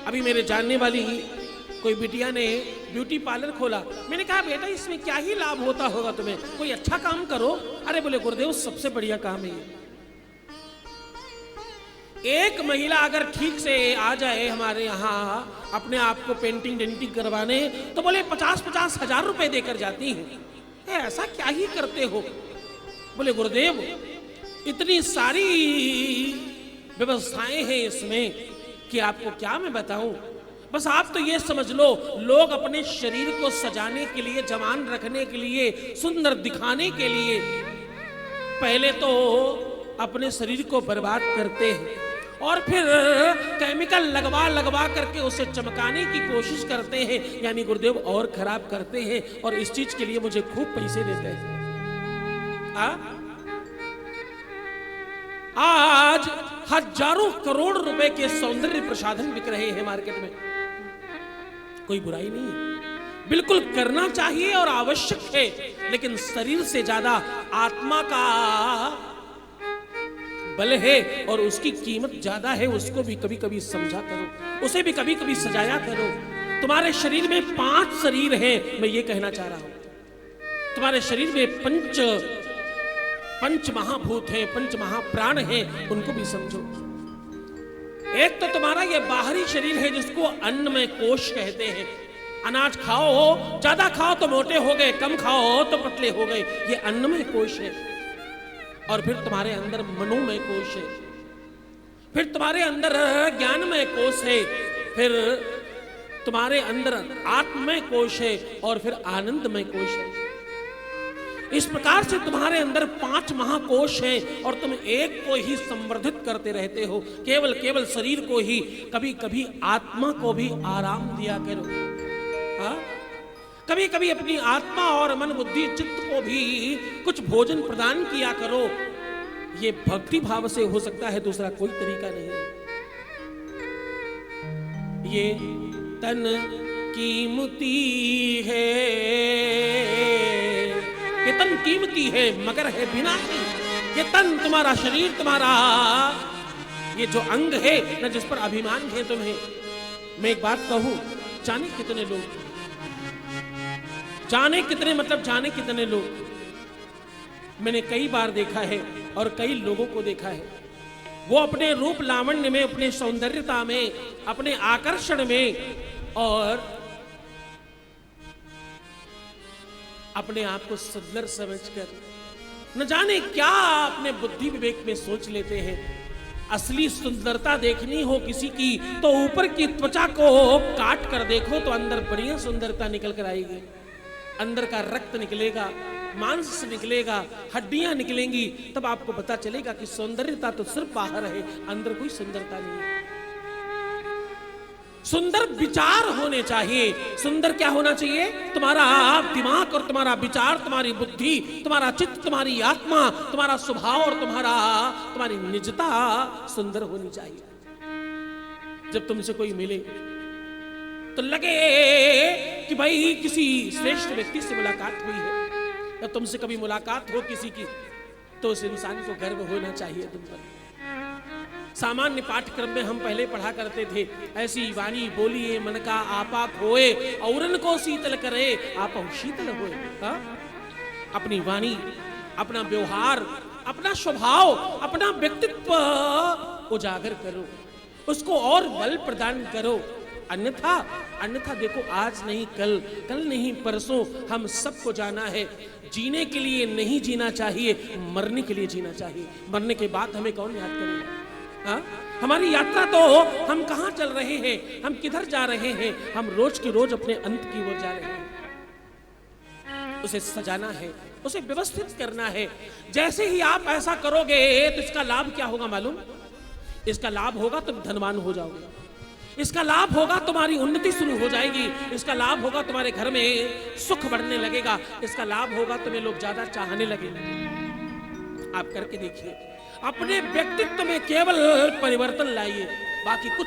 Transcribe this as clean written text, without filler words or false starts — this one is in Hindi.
अभी मेरे जानने वाली कोई बिटिया ने ब्यूटी पार्लर खोला। मैंने कहा बेटा इसमें क्या ही लाभ होता होगा तुम्हें, कोई अच्छा काम करो। अरे बोले गुरुदेव सबसे बढ़िया काम है ये। एक महिला अगर ठीक से आ जाए हमारे यहाँ अपने आप को पेंटिंग डेंटिंग करवाने तो बोले 50-50 हजार रुपए देकर जाती हैं। ऐसा क्या ही करते हो? बोले गुरुदेव इतनी सारी व्यवस्थाएं हैं इसमें कि आपको क्या मैं बताऊं। बस आप तो ये समझ लो, लोग अपने शरीर को सजाने के लिए, जवान रखने के लिए, सुंदर दिखाने के लिए पहले तो अपने शरीर को बर्बाद करते हैं और फिर केमिकल लगवा लगवा करके उसे चमकाने की कोशिश करते हैं, यानी गुरुदेव और खराब करते हैं और इस चीज के लिए मुझे खूब पैसे देते हैं। आज हजारों करोड़ रुपए के सौंदर्य प्रसाधन बिक रहे हैं मार्केट में। कोई बुराई नहीं है, बिल्कुल करना चाहिए और आवश्यक है, लेकिन शरीर से ज्यादा आत्मा का बल है और उसकी कीमत ज्यादा है। उसको भी कभी कभी समझा करो, उसे भी कभी कभी सजाया करो। तुम्हारे शरीर में 5 शरीर हैं, मैं ये कहना चाह रहा हूं। तुम्हारे शरीर में पंच महाभूत हैं, पंच महाप्राण हैं, उनको भी समझो। एक तो तुम्हारा ये बाहरी शरीर है जिसको अन्नमय कोश कहते हैं। अनाज खाओ, ज्यादा खाओ तो मोटे हो गए, कम खाओ तो पतले हो गए, ये अन्नमय कोश है। और फिर तुम्हारे अंदर मनोमय कोश है, फिर तुम्हारे अंदर ज्ञानमय कोश है, फिर तुम्हारे अंदर आत्ममय कोश है और फिर आनंदमय कोश है। इस प्रकार से तुम्हारे अंदर 5 महाकोश हैं और तुम एक को ही संवर्धित करते रहते हो, केवल शरीर को ही। कभी कभी आत्मा को भी आराम दिया करो। कभी कभी अपनी आत्मा और मन बुद्धि चित्त को भी कुछ भोजन प्रदान किया करो। ये भक्ति भाव से हो सकता है, दूसरा कोई तरीका नहीं। ये तन कीमती है, ये तन कीमती है मगर है विनाशी। ये तन तुम्हारा शरीर, तुम्हारा ये जो अंग है न, जिस पर अभिमान है तुम्हें। मैं एक बात कहूं, जाने कितने लोग, जाने कितने मतलब जाने कितने लोग मैंने कई बार देखा है और कई लोगों को देखा है, वो अपने रूप लावण्य में, अपने सौंदर्यता में, अपने आकर्षण में और अपने आप को सुंदर समझकर न जाने क्या अपने बुद्धि विवेक में सोच लेते हैं। असली सुंदरता देखनी हो किसी की तो ऊपर की त्वचा को काट कर देखो तो अंदर बढ़िया सुंदरता निकल कर आएगी। अंदर का रक्त निकलेगा, मांस निकलेगा, हड्डियां निकलेंगी, तब आपको पता चलेगा कि सौंदर्यता तो सिर्फ बाहर है, अंदर कोई सुंदरता नहीं है। सुंदर विचार होने चाहिए। सुंदर क्या होना चाहिए? तुम्हारा दिमाग और तुम्हारा विचार, तुम्हारी बुद्धि, तुम्हारा चित्त, तुम्हारी आत्मा, तुम्हारा स्वभाव और तुम्हारी निजता सुंदर होनी चाहिए। जब तुमसे कोई मिले तो लगे कि भाई किसी श्रेष्ठ व्यक्ति से मुलाकात हुई है, या तुमसे कभी मुलाकात हो किसी की तो उस इंसान को गर्व होना चाहिए तुम पर। सामान्य पाठ्यक्रम में हम पहले पढ़ा करते थे, ऐसी वाणी बोलिए मन का आपा खोए, औरन को शीतल करे आप शीतल होए। अपनी वाणी, अपना व्यवहार, अपना स्वभाव, अपना व्यक्तित्व उजागर करो, उसको और बल प्रदान करो। अन्यथा देखो, आज नहीं कल नहीं परसों हम सबको जाना है। जीने के लिए नहीं जीना चाहिए, मरने के लिए जीना चाहिए। मरने के बाद हमें कौन याद करेगा? हमारी यात्रा तो हम कहां चल रहे हैं, हम किधर जा रहे हैं? हम रोज के रोज अपने अंत की ओर जा रहे हैं। उसे सजाना है, उसे व्यवस्थित करना है। जैसे ही आप ऐसा करोगे तो इसका लाभ क्या होगा मालूम? इसका लाभ होगा तुम धनवान हो जाओगे, इसका लाभ होगा तुम्हारी उन्नति शुरू हो जाएगी, इसका लाभ होगा तुम्हारे घर में सुख बढ़ने लगेगा, इसका लाभ होगा तुम्हें लोग ज्यादा चाहने लगेंगे। आप करके देखिए, अपने व्यक्तित्व में केवल परिवर्तन लाइए, बाकी कुछ